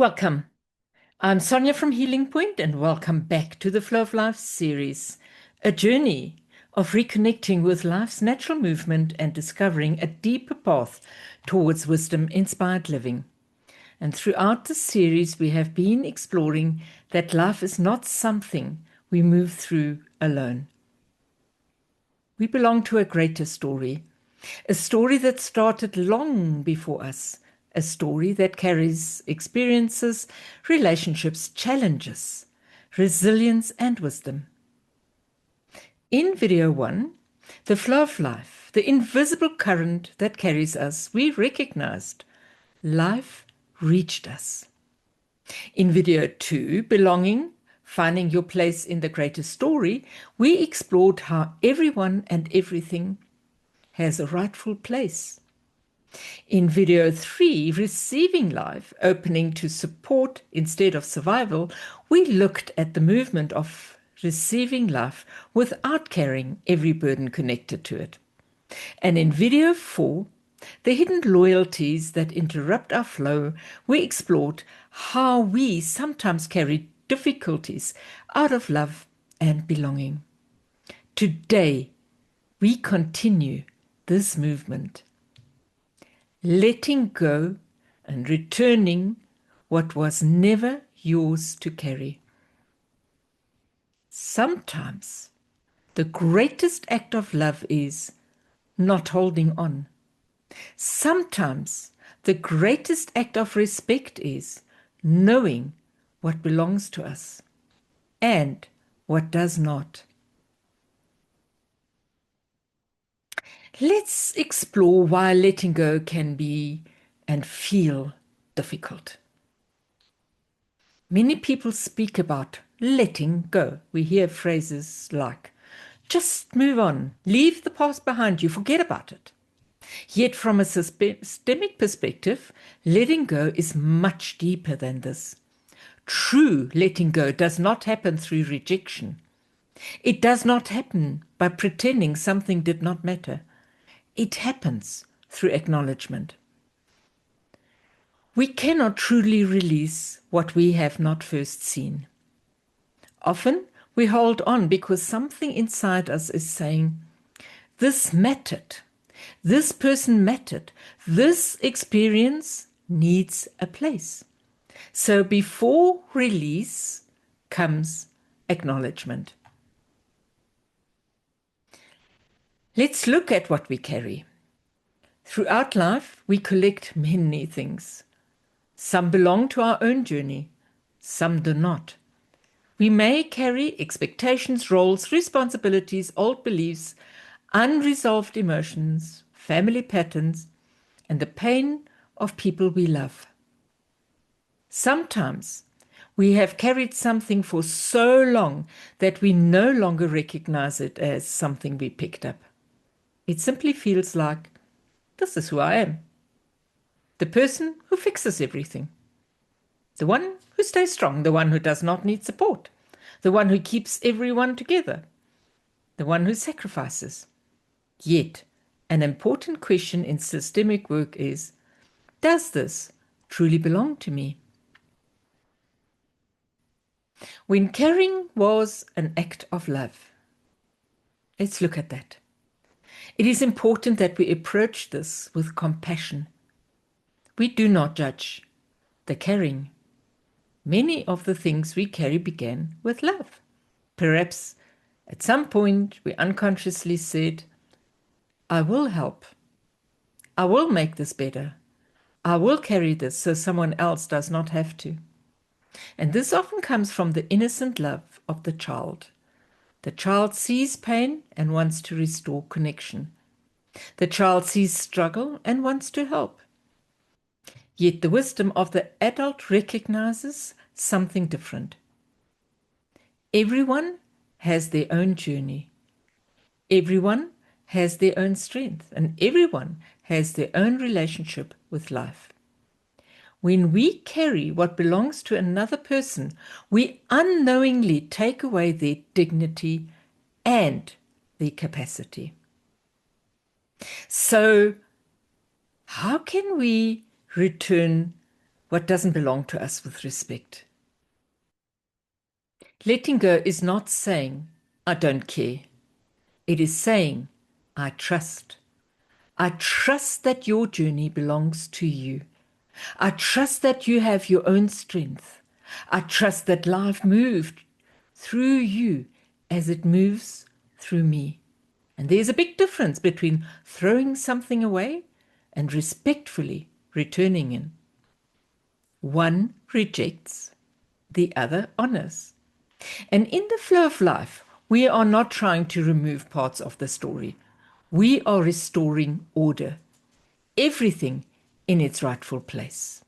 Welcome. I'm Sonia from Healing Point, and welcome back to the Flow of Life series, a journey of reconnecting with life's natural movement and discovering a deeper path towards wisdom-inspired living. And throughout the series, we have been exploring that life is not something we move through alone. We belong to a greater story, a story that started long before us, a story that carries experiences, relationships, challenges, resilience, and wisdom. In video 1, the flow of life, the invisible current that carries us, we recognized life reached us. In video 2, belonging, finding your place in the greater story, we explored how everyone and everything has a rightful place. In video 3, receiving life, opening to support instead of survival, we looked at the movement of receiving life without carrying every burden connected to it. And in video 4, the hidden loyalties that interrupt our flow, we explored how we sometimes carry difficulties out of love and belonging. Today, we continue this movement, letting go and returning what was never yours to carry. Sometimes the greatest act of love is not holding on. Sometimes the greatest act of respect is knowing what belongs to us and what does not. Let's explore why letting go can be and feel difficult. Many people speak about letting go. We hear phrases like, just move on, leave the past behind you, forget about it. Yet from a systemic perspective, letting go is much deeper than this. True letting go does not happen through rejection. It does not happen by pretending something did not matter. It happens through acknowledgement. We cannot truly release what we have not first seen. Often we hold on because something inside us is saying, this mattered, this person mattered, this experience needs a place. So before release comes acknowledgement. Let's look at what we carry. Throughout life, we collect many things. Some belong to our own journey, some do not. We may carry expectations, roles, responsibilities, old beliefs, unresolved emotions, family patterns, and the pain of people we love. Sometimes we have carried something for so long that we no longer recognize it as something we picked up. It simply feels like, this is who I am. The person who fixes everything. The one who stays strong, the one who does not need support. The one who keeps everyone together. The one who sacrifices. Yet, an important question in systemic work is, does this truly belong to me? When caring was an act of love, let's look at that. It is important that we approach this with compassion. We do not judge the caring. Many of the things we carry began with love. Perhaps at some point we unconsciously said, I will help. I will make this better. I will carry this so someone else does not have to. And this often comes from the innocent love of the child. The child sees pain and wants to restore connection. The child sees struggle and wants to help. Yet the wisdom of the adult recognizes something different. Everyone has their own journey. Everyone has their own strength, and everyone has their own relationship with life. When we carry what belongs to another person, we unknowingly take away their dignity and their capacity. So, how can we return what doesn't belong to us with respect. Letting go is not saying, I don't care. It is saying, I trust. I trust that your journey belongs to you. I trust that you have your own strength. I trust that life moved through you as it moves through me. And there's a big difference between throwing something away and respectfully returning in. One rejects, the other honors. And in the flow of life, we are not trying to remove parts of the story. We are restoring order, everything in its rightful place.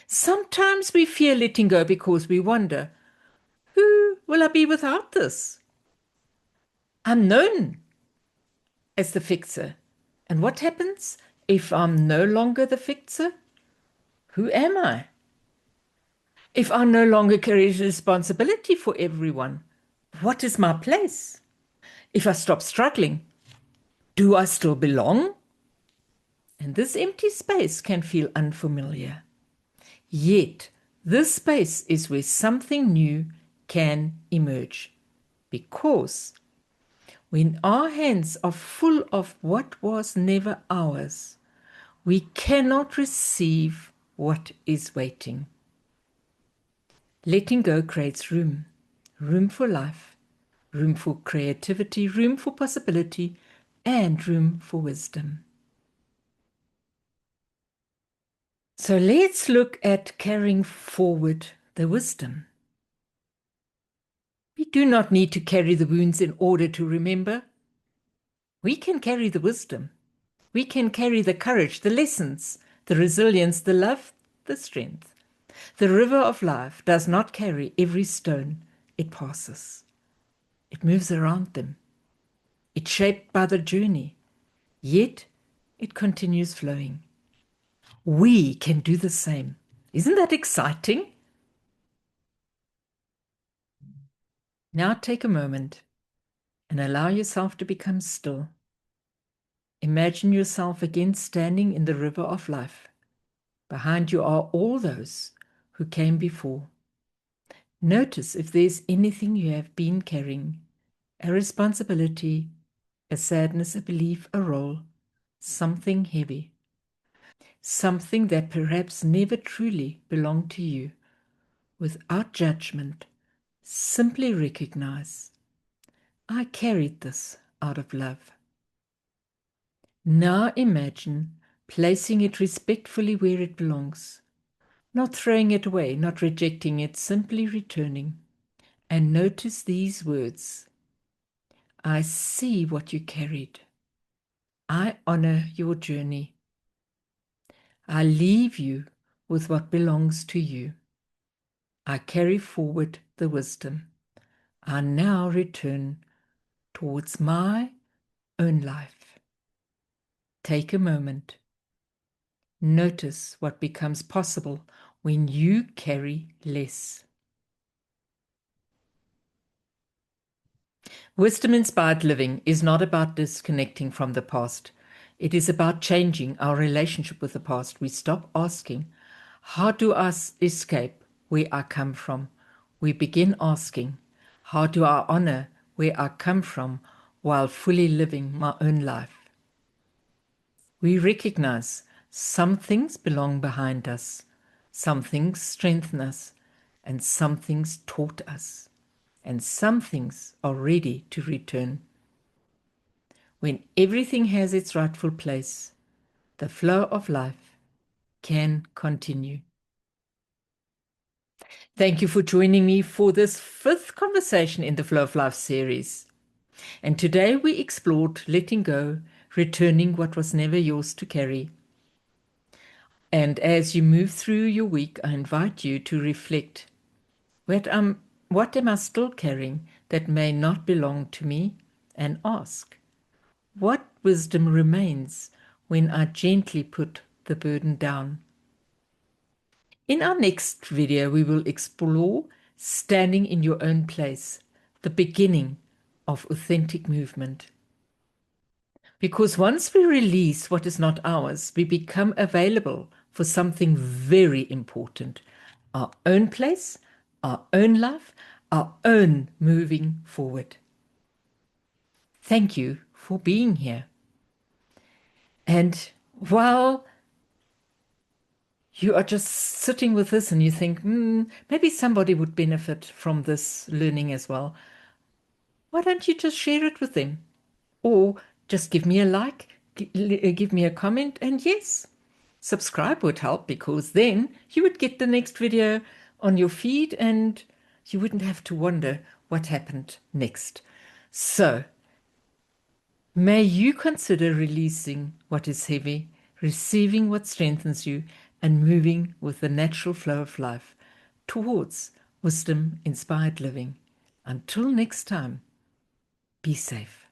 Sometimes we fear letting go because we wonder, who will I be without this? I'm known as the fixer. And what happens if I'm no longer the fixer? Who am I? If I no longer carry responsibility for everyone, what is my place? If I stop struggling, do I still belong? And this empty space can feel unfamiliar. Yet, this space is where something new can emerge. Because when our hands are full of what was never ours, we cannot receive what is waiting. Letting go creates room, room for life, room for creativity, room for possibility, and room for wisdom. So let's look at carrying forward the wisdom. We do not need to carry the wounds in order to remember. We can carry the wisdom. We can carry the courage, the lessons, the resilience, the love, the strength. The river of life does not carry every stone it passes. It moves around them. It's shaped by the journey, yet it continues flowing. We can do the same. Isn't that exciting? Now take a moment and allow yourself to become still. Imagine yourself again standing in the river of life. Behind you are all those who came before. Notice if there's anything you have been carrying, a responsibility, a sadness, a belief, a role, something heavy, something that perhaps never truly belonged to you. Without judgment, simply recognize, I carried this out of love. Now imagine placing it respectfully where it belongs, not throwing it away, not rejecting it, simply returning. And notice these words, I see what you carried. I honor your journey. I leave you with what belongs to you. I carry forward the wisdom. I now return towards my own life. Take a moment. Notice what becomes possible when you carry less. Wisdom-inspired living is not about disconnecting from the past. It is about changing our relationship with the past. We stop asking, how do I escape where I come from? We begin asking, how do I honor where I come from while fully living my own life? We recognize some things belong behind us, some things strengthen us, and some things taught us, and some things are ready to return. When everything has its rightful place, the flow of life can continue. Thank you for joining me for this 5th conversation in the Flow of Life series. And today we explored letting go, returning what was never yours to carry. And as you move through your week, I invite you to reflect, what am I still carrying that may not belong to me? And ask, what wisdom remains when I gently put the burden down? In our next video, we will explore standing in your own place, the beginning of authentic movement. Because once we release what is not ours, we become available for something very important: our own place, our own life, our own moving forward. Thank you for being here. And while you are just sitting with this and you think, maybe somebody would benefit from this learning as well, why don't you just share it with them? Or just give me a like, give me a comment, and yes, subscribe would help, because then you would get the next video on your feed and you wouldn't have to wonder what happened next. So, may you consider releasing what is heavy, receiving what strengthens you, and moving with the natural flow of life towards wisdom-inspired living. Until next time, be safe.